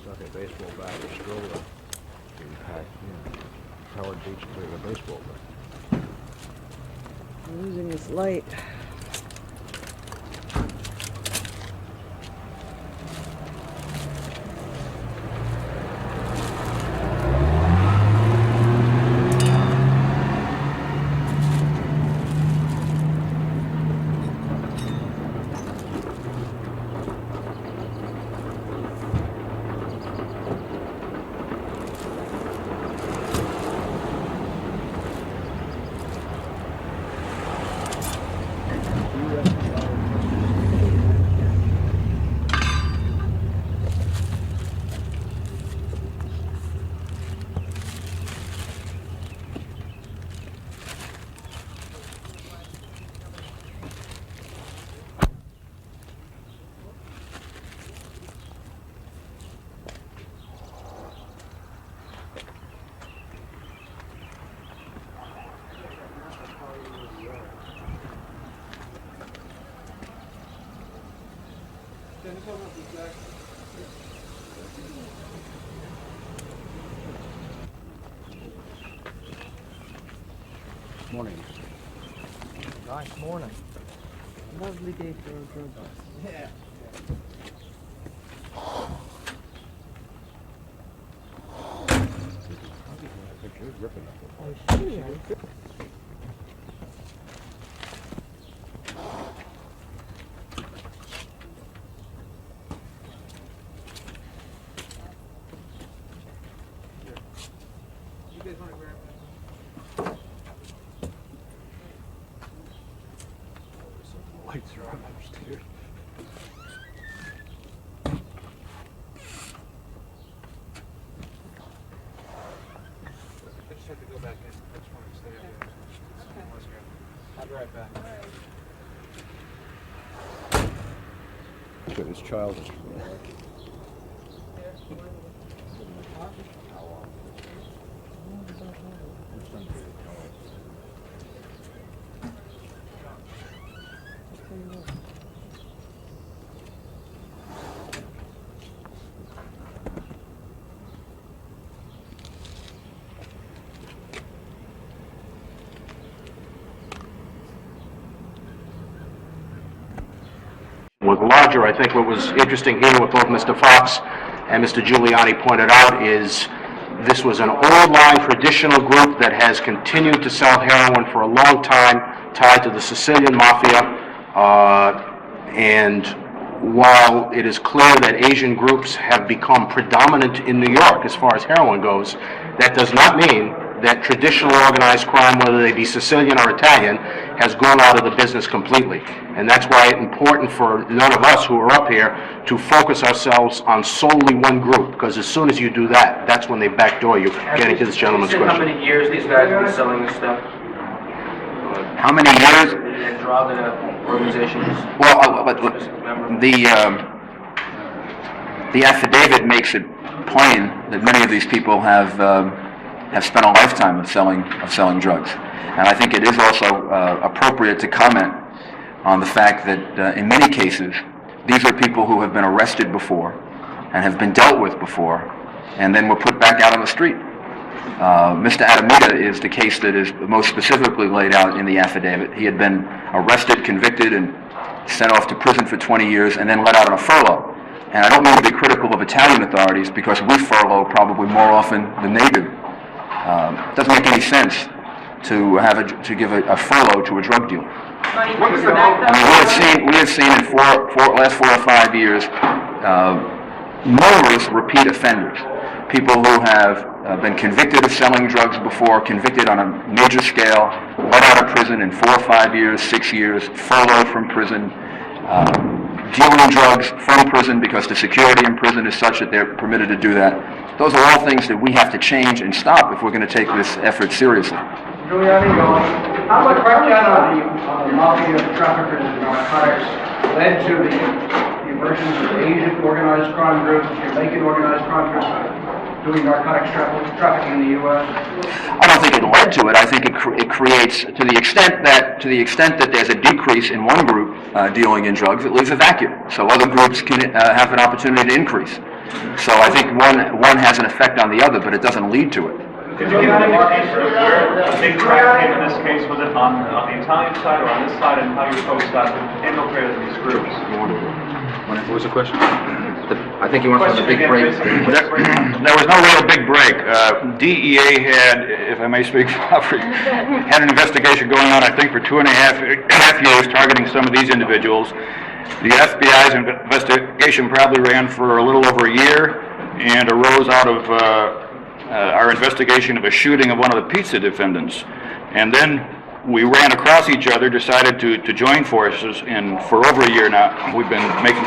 stuck a baseball bat or stroller to pack, Howard Beach to bring a baseball bat. I'm losing this light. Morning. Nice morning. Lovely day for a drug bus. Yeah. Picture ripping up. Oh, sure. Lights are on upstairs. I just have to go back in. I just want to stay up there. Okay. I'll be right back. Look at this child. Was larger. I think what was interesting here, what both Mr. Fox and Mr. Giuliani pointed out, is this was an old-line traditional group that has continued to sell heroin for a long time, tied to the Sicilian Mafia. And while it is clear that Asian groups have become predominant in New York as far as heroin goes, that does not mean that traditional organized crime, whether they be Sicilian or Italian, has gone out of the business completely. And that's why it's important for none of us who are up here to focus ourselves on solely one group, because as soon as you do that, that's when they backdoor you. Getting to this gentleman's How question. many years these guys have been selling this stuff? How many years? And draw the organizations. Well, the affidavit makes it plain that many of these people have spent a lifetime of selling drugs, and I think it is also appropriate to comment on the fact that in many cases these are people who have been arrested before and have been dealt with before, and then were put back out on the street. Mr. Adamita is the case that is most specifically laid out in the affidavit. He had been arrested, convicted, and sent off to prison for 20 years, and then let out on a furlough. And I don't mean to be critical of Italian authorities, because we furlough probably more often than they do. It doesn't make any sense to give a furlough to a drug dealer. What was the background? We have seen in last 4 or 5 years numerous repeat offenders, people who have been convicted of selling drugs before, convicted on a major scale, let out of prison in 4 or 5 years, 6 years, furloughed from prison, dealing drugs from prison because the security in prison is such that they're permitted to do that. Those are all things that we have to change and stop if we're going to take this effort seriously. Giuliani, how much breakdown on the mafia traffickers and narcotics led to the emergence of Asian organized crime groups, Jamaican organized crime groups doing narcotics trafficking in the U.S.? I don't think it led to it. I think it creates, to the extent that there's a decrease in one group dealing in drugs, it leaves a vacuum. So other groups can have an opportunity to increase. So I think one has an effect on the other, but it doesn't lead to it. Could you give an indication of where the big break came in this case? Was it on the Italian side or on this side, and how your folks got infiltrated these groups? What was the question? I think he wants to have a big break. There was no real big break. DEA had, if I may speak, had an investigation going on, I think, for 2.5 years targeting some of these individuals. The FBI's investigation probably ran for a little over a year and arose out of our investigation of a shooting of one of the pizza defendants. And then we ran across each other, decided to join forces, and for over a year now, we've been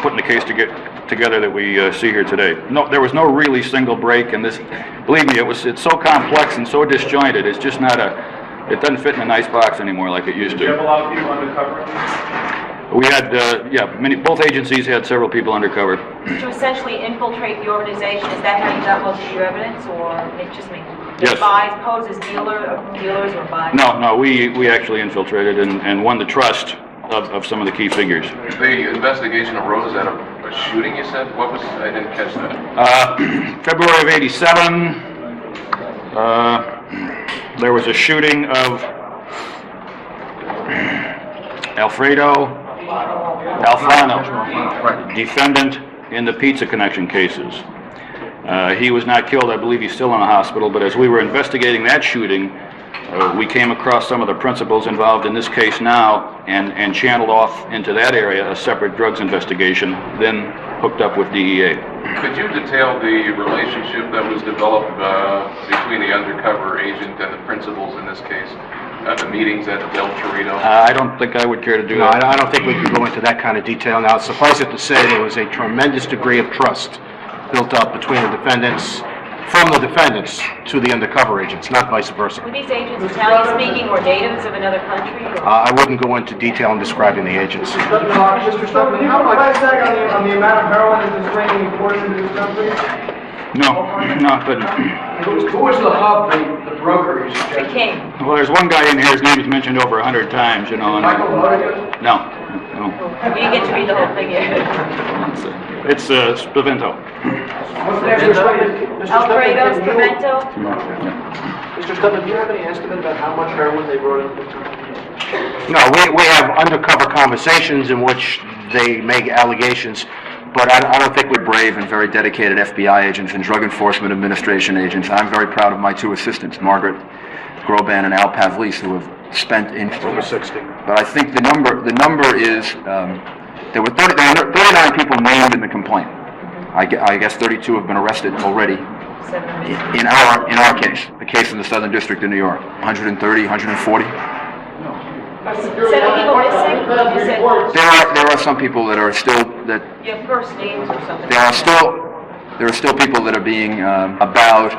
putting the case together that we see here today. No, there was no really single break, and this, believe me, it's so complex and so disjointed. It's just not it doesn't fit in a nice box anymore like it used to. Did you have a lot of people undercover? We had, both agencies had several people undercover. To essentially infiltrate the organization, is that how you got most of your evidence, or it just means Yes. buys, pose as dealers or buys? No, we actually infiltrated and won the trust of some of the key figures. The investigation arose out of a shooting, you said? What was, I didn't catch that. February of '87, there was a shooting of Alfano, defendant in the Pizza Connection cases. He was not killed. I believe he's still in a hospital, but as we were investigating that shooting, we came across some of the principals involved in this case now and channeled off into that area a separate drugs investigation, then hooked up with DEA. Could you detail the relationship that was developed between the undercover agent and the principals in this case? The meetings at Del Torito? I don't think I would care to do No, that. I don't think we can go into that kind of detail now. Suffice it to say, there was a tremendous degree of trust built up between the defendants, from the defendants to the undercover agents, not vice versa. Were these agents Italian speaking or natives of another country? Or? I wouldn't go into detail in describing the agents. Mr. Stubman, how much price tag on the amount of heroin that is bringing imported into this country? No, but Who was the hub, the broker you The suggested? king. well, there's one guy in here. His name is mentioned over 100 times. You know. And, Michael Lodegan? no. We didn't get to read the whole thing yet. It's Spavento. Alfredo Spavento? Mr. Stubman, do you have any estimate about how much heroin they brought into this country? No, we have undercover conversations in which they make allegations, but I don't think we're Brave and very dedicated FBI agents and Drug Enforcement Administration agents. I'm very proud of my two assistants, Margaret Groban and Al Pavlis, who have spent in over 60. But I think the number is there were 39 people named in the complaint. I guess 32 have been arrested already. In our case, the case in the Southern District of New York, 130, 140. 7 people missing? You said There are some people that are still you have first names or something. there are still people that are being about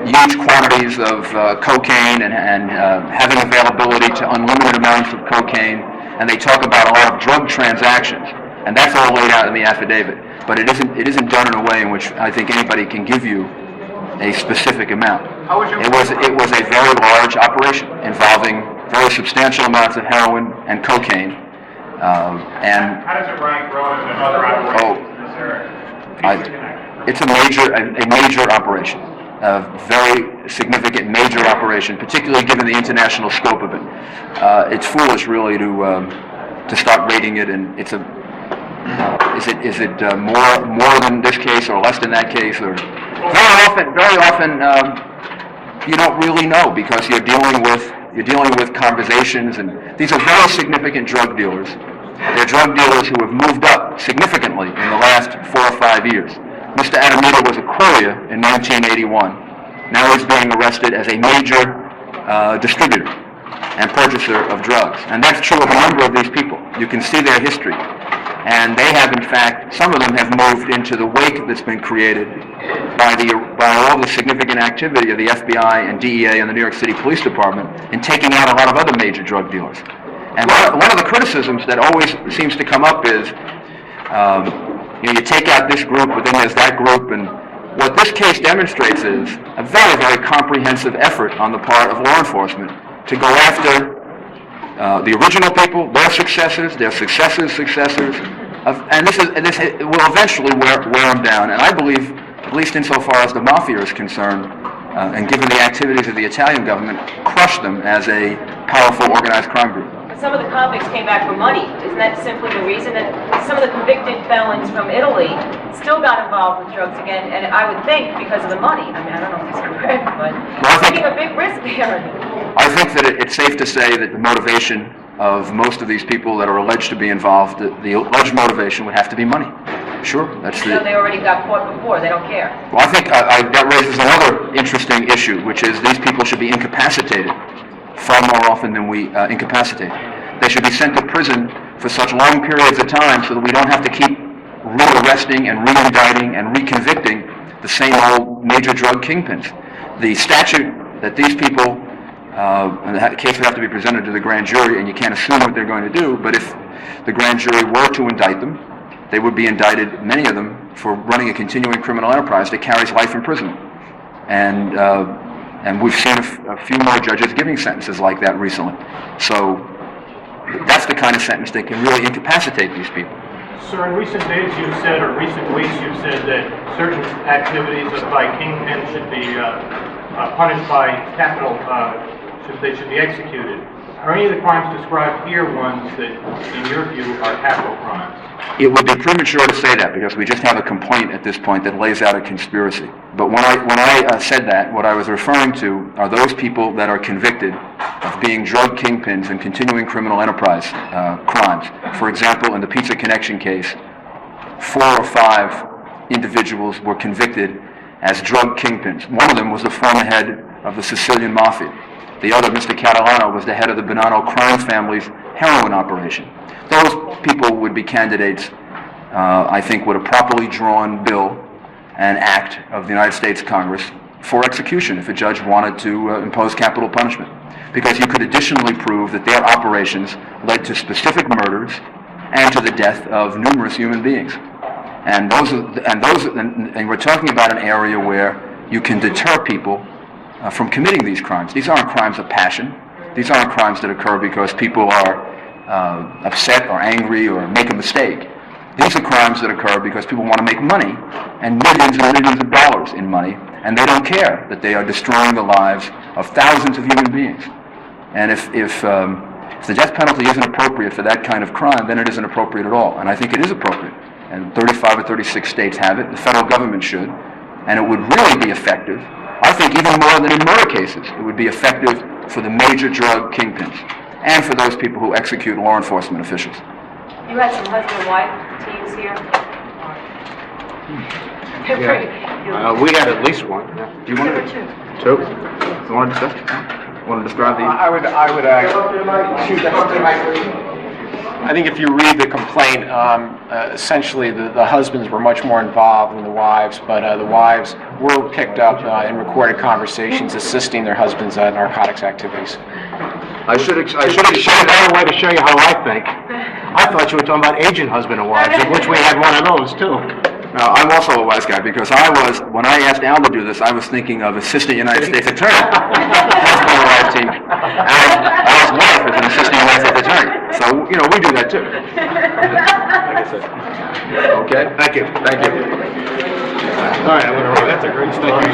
huge quantities of cocaine and having availability to unlimited amounts of cocaine, and they talk about a lot of drug transactions, and that's all laid out in the affidavit. But it isn't done in a way in which I think anybody can give you a specific amount. It was a very large operation involving very substantial amounts of heroin and cocaine, and How does it rank relative to other operations in this area? it's a major operation, a very significant major operation, particularly given the international scope of it. It's foolish, really, to start rating it, and it's is it more than this case or less than that case, or very often you don't really know, because you're dealing with conversations, and these are very significant drug dealers. They're drug dealers who have moved up significantly in the last 4 or 5 years. Mr. Adamita was a courier in 1981. Now he's being arrested as a major distributor and purchaser of drugs. And that's true of a number of these people. You can see their history. And they have, in fact, some of them have moved into the wake that's been created by all the significant activity of the FBI and DEA and the New York City Police Department in taking out a lot of other major drug dealers. And one of the criticisms that always seems to come up is, you take out this group, but then there's that group, and what this case demonstrates is a very, very comprehensive effort on the part of law enforcement to go after the original people, their successors, and this will eventually wear them down. And I believe, at least insofar as the Mafia is concerned, and given the activities of the Italian government, crush them as a powerful organized crime group. But some of the convicts came back for money. Isn't that simply the reason that some of the convicted felons from Italy still got involved with drugs again? And I would think because of the money. I mean, I don't know if that's correct, but taking a big risk there. I think that it's safe to say that the motivation of most of these people that are alleged to be involved, the alleged motivation would have to be money. Sure, that's the... So they already got caught before, they don't care. Well, I think that raises another interesting issue, which is these people should be incapacitated far more often than we incapacitate. They should be sent to prison for such long periods of time so that we don't have to keep re-arresting and re-indicting and reconvicting the same old major drug kingpins. The statute that these people, in the case would have to be presented to the grand jury, and you can't assume what they're going to do, but if the grand jury were to indict them, they would be indicted, many of them, for running a continuing criminal enterprise that carries life imprisonment. And we've seen a few more judges giving sentences like that recently. So that's the kind of sentence that can really incapacitate these people. Sir, in recent days you've said, or recent weeks you've said that certain activities by kingpins should be punished by capital, they should be executed. Are any of the crimes described here ones that, in your view, are capital crimes? It would be premature to say that because we just have a complaint at this point that lays out a conspiracy. But when I said that, what I was referring to are those people that are convicted of being drug kingpins and continuing criminal enterprise crimes. For example, in the Pizza Connection case, 4 or 5 individuals were convicted as drug kingpins. One of them was the former head of the Sicilian Mafia. The other, Mr. Catalano, was the head of the Bonanno crime family's heroin operation. Those people would be candidates, I think, with a properly drawn bill and act of the United States Congress for execution if a judge wanted to impose capital punishment. Because you could additionally prove that their operations led to specific murders and to the death of numerous human beings. And we're talking about an area where you can deter people from committing these crimes. These aren't crimes of passion. These aren't crimes that occur because people are upset or angry or make a mistake. These are crimes that occur because people want to make money, and millions and millions of dollars in money, and they don't care that they are destroying the lives of thousands of human beings. And if the death penalty isn't appropriate for that kind of crime, then it isn't appropriate at all. And I think it is appropriate. And 35 or 36 states have it. The federal government should. And it would really be effective. I think even more than in murder cases, it would be effective for the major drug kingpins and for those people who execute law enforcement officials. You had some husband-wife teams here? Yeah. We had at least one. Do you want There were to? 2. 2? You want to describe the... I would I think if you read the complaint, essentially the husbands were much more involved than the wives, but the wives were picked up in recorded conversations assisting their husbands' narcotics activities. I should have shown another way to show you how I think. I thought you were talking about agent husband and wives, of which we had one of those too. No, I'm also a wise guy because when I asked Al to do this, I was thinking of Assistant United States Attorney. That's my wife team. Al's wife is an Assistant United States Attorney. So, we do that too. Okay? Thank you. Thank you. All right, I'm going to run. That's a great story.